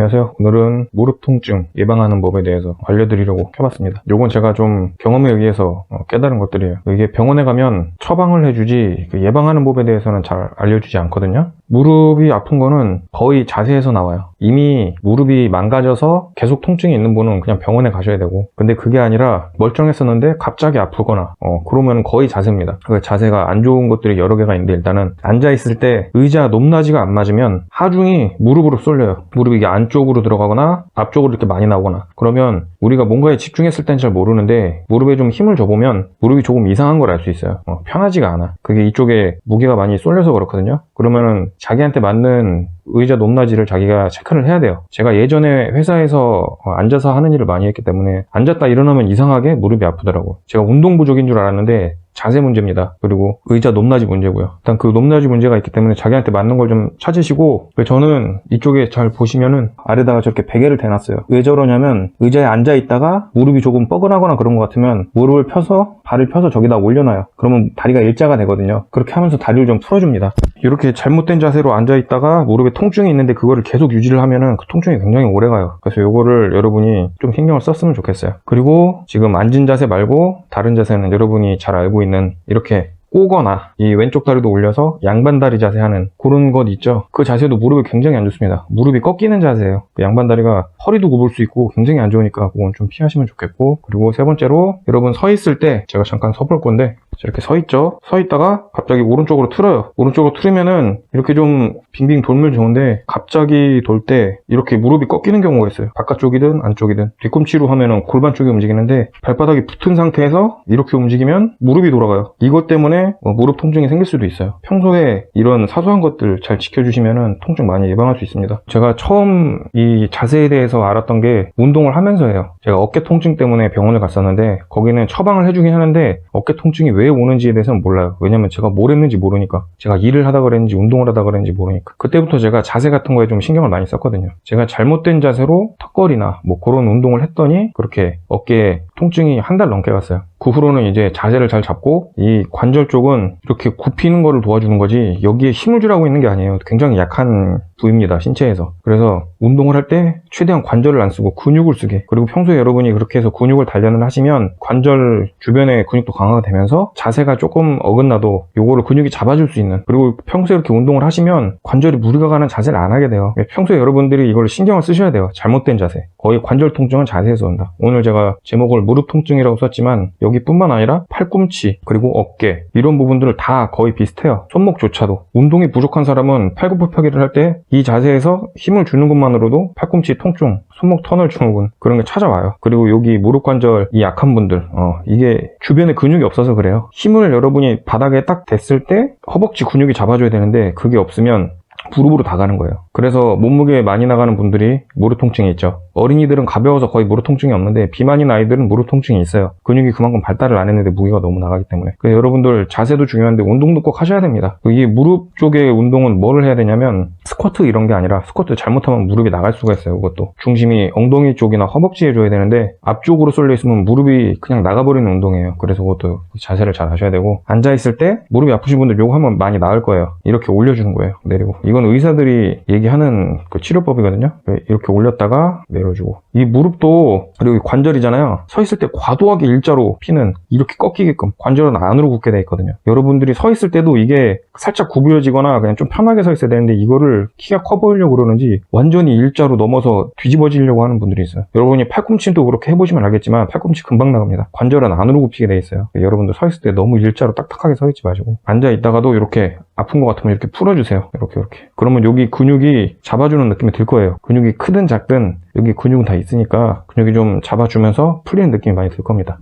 안녕하세요. 오늘은 무릎 통증 예방하는 법에 대해서 알려드리려고 해봤습니다. 요건 제가 좀 경험에 의해서 깨달은 것들이에요. 이게 병원에 가면 처방을 해주지 예방하는 법에 대해서는 잘 알려주지 않거든요. 무릎이 아픈 거는 거의 자세에서 나와요. 이미 무릎이 망가져서 계속 통증이 있는 분은 그냥 병원에 가셔야 되고, 근데 그게 아니라 멀쩡했었는데 갑자기 아프거나 그러면 거의 자세입니다. 그 자세가 안 좋은 것들이 여러 개가 있는데, 일단은 앉아있을 때 의자 높낮이가 안 맞으면 하중이 무릎으로 쏠려요. 무릎이 이게 안쪽으로 들어가거나 앞쪽으로 이렇게 많이 나오거나, 그러면 우리가 뭔가에 집중했을 땐 잘 모르는데 무릎에 좀 힘을 줘보면 무릎이 조금 이상한 걸 알 수 있어요. 편하지가 않아. 그게 이쪽에 무게가 많이 쏠려서 그렇거든요. 그러면은 자기한테 맞는 의자 높낮이를 자기가 체크를 해야 돼요. 제가 예전에 회사에서 앉아서 하는 일을 많이 했기 때문에 앉았다 일어나면 이상하게 무릎이 아프더라고요. 제가 운동 부족인 줄 알았는데 자세 문제입니다. 그리고 의자 높낮이 문제고요. 일단 그 높낮이 문제가 있기 때문에 자기한테 맞는 걸 좀 찾으시고, 저는 이쪽에 잘 보시면은 아래다가 저렇게 베개를 대놨어요. 왜 저러냐면 의자에 앉아 있다가 무릎이 조금 뻐근하거나 그런 것 같으면 무릎을 펴서 발을 펴서 저기다 올려놔요. 그러면 다리가 일자가 되거든요. 그렇게 하면서 다리를 좀 풀어줍니다. 이렇게 잘못된 자세로 앉아 있다가 무릎에 통증이 있는데 그거를 계속 유지를 하면은 그 통증이 굉장히 오래 가요. 그래서 요거를 여러분이 좀 신경을 썼으면 좋겠어요. 그리고 지금 앉은 자세 말고 다른 자세는 여러분이 잘 알고 있는 이렇게 꼬거나 이 왼쪽 다리도 올려서 양반다리 자세 하는 그런 것 있죠. 그 자세도 무릎에 굉장히 안 좋습니다. 무릎이 꺾이는 자세예요. 그 양반다리가 허리도 굽을 수 있고 굉장히 안 좋으니까 그건 좀 피하시면 좋겠고, 그리고 세 번째로 여러분 서 있을 때 제가 잠깐 서 볼 건데, 이렇게 서 있죠. 서 있다가 갑자기 오른쪽으로 틀어요. 오른쪽으로 틀으면은 이렇게 좀 빙빙 돌면 좋은데 갑자기 돌 때 이렇게 무릎이 꺾이는 경우가 있어요. 바깥쪽이든 안쪽이든. 뒤꿈치로 하면은 골반 쪽이 움직이는데 발바닥이 붙은 상태에서 이렇게 움직이면 무릎이 돌아가요. 이것 때문에 무릎 통증이 생길 수도 있어요. 평소에 이런 사소한 것들 잘 지켜주시면은 통증 많이 예방할 수 있습니다. 제가 처음 이 자세에 대해서 알았던 게 운동을 하면서예요. 제가 어깨 통증 때문에 병원을 갔었는데 거기는 처방을 해주긴 하는데 어깨 통증이 왜 오는지에 대해서는 몰라요. 왜냐면 제가 뭘 했는지 모르니까. 제가 일을 하다 그랬는지 운동을 하다 그랬는지 모르니까. 그때부터 제가 자세 같은 거에 좀 신경을 많이 썼거든요. 제가 잘못된 자세로 턱걸이나 뭐 그런 운동을 했더니 그렇게 어깨에 통증이 한 달 넘게 갔어요. 그 후로는 이제 자세를 잘 잡고 이 관절 쪽은 이렇게 굽히는 거를 도와주는 거지 여기에 힘을 주라고 있는 게 아니에요. 굉장히 약한 부위입니다, 신체에서. 그래서 운동을 할 때 최대한 관절을 안 쓰고 근육을 쓰게, 그리고 평소에 여러분이 그렇게 해서 근육을 단련을 하시면 관절 주변의 근육도 강화가 되면서 자세가 조금 어긋나도 요거를 근육이 잡아줄 수 있는, 그리고 평소에 이렇게 운동을 하시면 관절이 무리가 가는 자세를 안 하게 돼요. 평소에 여러분들이 이걸 신경을 쓰셔야 돼요. 잘못된 자세. 거의 관절 통증은 자세에서 온다. 오늘 제가 제목을 무릎 통증이라고 썼지만 여기뿐만 아니라 팔꿈치 그리고 어깨 이런 부분들을 다 거의 비슷해요. 손목조차도. 운동이 부족한 사람은 팔굽혀펴기를 할 때 이 자세에서 힘을 주는 것만으로도 팔꿈치 통증, 손목 터널 증후군 그런 게 찾아와요. 그리고 여기 무릎 관절이 약한 분들, 이게 주변에 근육이 없어서 그래요. 힘을 여러분이 바닥에 딱 댔을 때 허벅지 근육이 잡아줘야 되는데 그게 없으면 무릎으로 다 가는 거예요. 그래서 몸무게 많이 나가는 분들이 무릎 통증이 있죠. 어린이들은 가벼워서 거의 무릎 통증이 없는데 비만인 아이들은 무릎 통증이 있어요. 근육이 그만큼 발달을 안 했는데 무게가 너무 나가기 때문에. 그래서 여러분들 자세도 중요한데 운동도 꼭 하셔야 됩니다. 이 무릎 쪽의 운동은 뭐를 해야 되냐면 스쿼트 이런 게 아니라, 스쿼트 잘못하면 무릎이 나갈 수가 있어요. 그것도 중심이 엉덩이 쪽이나 허벅지에 줘야 되는데 앞쪽으로 쏠려 있으면 무릎이 그냥 나가버리는 운동이에요. 그래서 그것도 자세를 잘 하셔야 되고, 앉아있을 때 무릎이 아프신 분들 요거 하면 많이 나을 거예요. 이렇게 올려주는 거예요. 내리고. 이건 의사들이 얘기하는 그 치료법이거든요. 이렇게 올렸다가 내려주고. 이 무릎도, 그리고 관절이잖아요. 서 있을 때 과도하게 일자로 피는, 이렇게 꺾이게끔 관절은 안으로 굽게 돼 있거든요. 여러분들이 서 있을 때도 이게 살짝 구부려지거나 그냥 좀 편하게 서 있어야 되는데 이거를 키가 커 보이려고 그러는지 완전히 일자로 넘어서 뒤집어지려고 하는 분들이 있어요. 여러분이 팔꿈치도 그렇게 해보시면 알겠지만 팔꿈치 금방 나갑니다. 관절은 안으로 굽히게 돼 있어요. 여러분들 서 있을 때 너무 일자로 딱딱하게 서 있지 마시고, 앉아 있다가도 이렇게 아픈 것 같으면 이렇게 풀어주세요. 이렇게. 그러면 여기 근육이 잡아주는 느낌이 들 거예요. 근육이 크든 작든 여기 근육은 다 있으니까 근육이 좀 잡아주면서 풀리는 느낌이 많이 들 겁니다.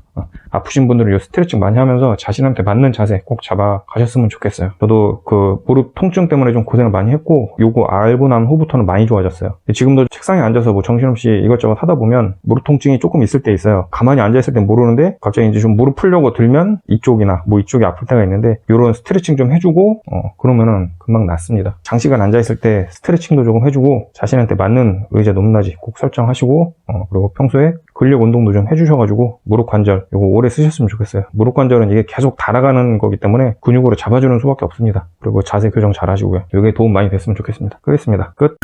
아프신 분들은 이 스트레칭 많이 하면서 자신한테 맞는 자세 꼭 잡아 가셨으면 좋겠어요. 저도 그 무릎 통증 때문에 좀 고생을 많이 했고 요거 알고 난 후부터는 많이 좋아졌어요. 지금도 책상에 앉아서 뭐 정신없이 이것저것 하다 보면 무릎 통증이 조금 있을 때 있어요. 가만히 앉아있을 땐 모르는데 갑자기 이제 좀 무릎 풀려고 들면 이쪽이나 뭐 이쪽이 아플 때가 있는데 요런 스트레칭 좀 해주고 그러면은 금방 낫습니다. 장시간 앉아있을 때 스트레칭도 조금 해주고 자신한테 맞는 의자 높낮이 꼭 설정하시고 그리고 평소에 근력 운동도 좀 해주셔가지고 무릎 관절 이거 오래 쓰셨으면 좋겠어요. 무릎 관절은 이게 계속 달아가는 거기 때문에 근육으로 잡아주는 수밖에 없습니다. 그리고 자세 교정 잘 하시고요. 이게 도움 많이 됐으면 좋겠습니다. 끝.